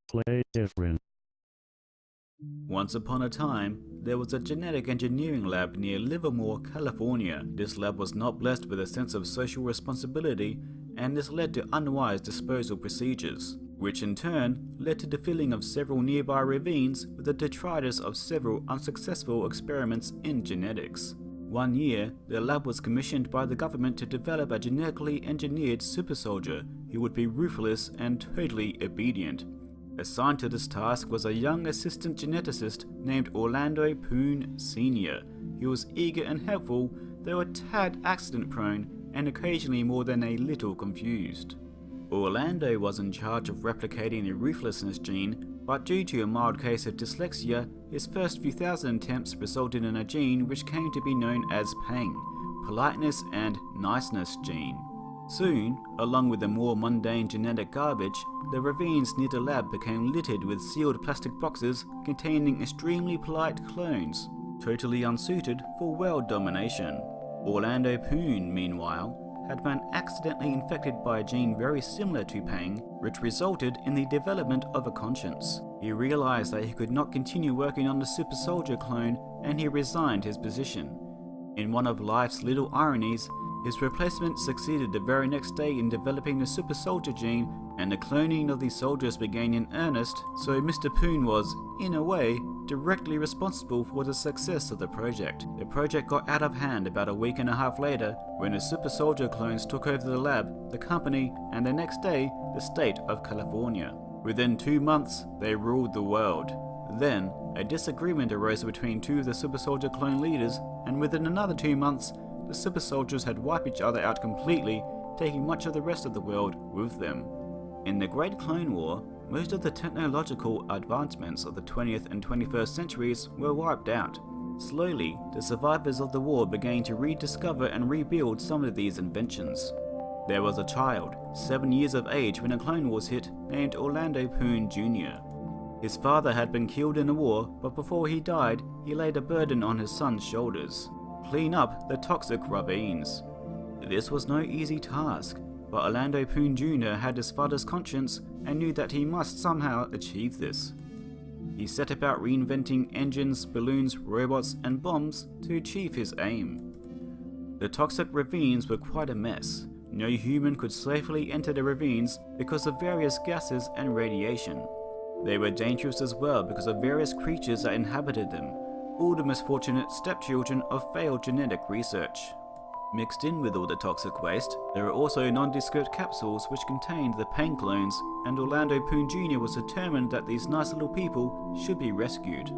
Play different. Once upon a time, there was a genetic engineering lab near Livermore, California. This lab was not blessed with a sense of social responsibility, and this led to unwise disposal procedures, which in turn led to the filling of several nearby ravines with the detritus of several unsuccessful experiments in genetics. One year, the lab was commissioned by the government to develop a genetically engineered super soldier who would be ruthless and totally obedient. Assigned to this task was a young assistant geneticist named Orlando Poon Sr. He was eager and helpful, though a tad accident-prone and occasionally more than a little confused. Orlando was in charge of replicating the ruthlessness gene, but due to a mild case of dyslexia, his first few thousand attempts resulted in a gene which came to be known as PANG, Politeness and Niceness Gene. Soon, along with the more mundane genetic garbage, the ravines near the lab became littered with sealed plastic boxes containing extremely polite clones, totally unsuited for world domination. Orlando Poon, meanwhile, had been accidentally infected by a gene very similar to PANG, which resulted in the development of a conscience. He realized that he could not continue working on the super soldier clone, and he resigned his position. In one of life's little ironies, his replacement succeeded the very next day in developing the super soldier gene, and the cloning of these soldiers began in earnest, so Mr. Poon was, in a way, directly responsible for the success of the project. The project got out of hand about a week and a half later when the super soldier clones took over the lab, the company, and the next day, the state of California. Within 2 months, they ruled the world. Then, a disagreement arose between two of the super soldier clone leaders, and within another 2 months, the super soldiers had wiped each other out completely, taking much of the rest of the world with them. In the Great Clone War, most of the technological advancements of the 20th and 21st centuries were wiped out. Slowly, the survivors of the war began to rediscover and rebuild some of these inventions. There was a child, 7 years of age when a clone wars hit, named Orlando Poon Jr. His father had been killed in the war, but before he died, he laid a burden on his son's shoulders: clean up the toxic ravines. This was no easy task, but Orlando Poon Jr. had his father's conscience and knew that he must somehow achieve this. He set about reinventing engines, balloons, robots, and bombs to achieve his aim. The toxic ravines were quite a mess. No human could safely enter the ravines because of various gases and radiation. They were dangerous as well because of various creatures that inhabited them, all the misfortunate stepchildren of failed genetic research. Mixed in with all the toxic waste, there were also nondescript capsules which contained the PANG clones, and Orlando Poon Jr. was determined that these nice little people should be rescued.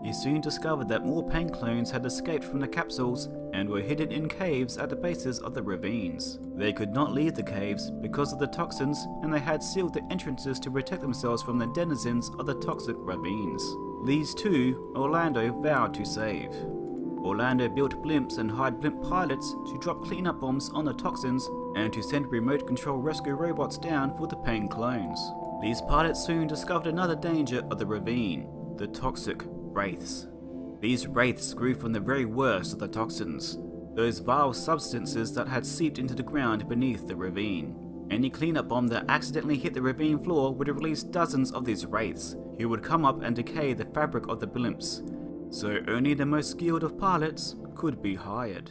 He soon discovered that more PANG clones had escaped from the capsules and were hidden in caves at the bases of the ravines. They could not leave the caves because of the toxins, and they had sealed the entrances to protect themselves from the denizens of the toxic ravines. These two, Orlando vowed to save. Orlando built blimps and hired blimp pilots to drop cleanup bombs on the toxins and to send remote control rescue robots down for the PANG clones. These pilots soon discovered another danger of the ravine: the toxic wraiths. These wraiths grew from the very worst of the toxins, those vile substances that had seeped into the ground beneath the ravine. Any cleanup bomb that accidentally hit the ravine floor would release dozens of these wraiths, who would come up and decay the fabric of the blimps, so only the most skilled of pilots could be hired.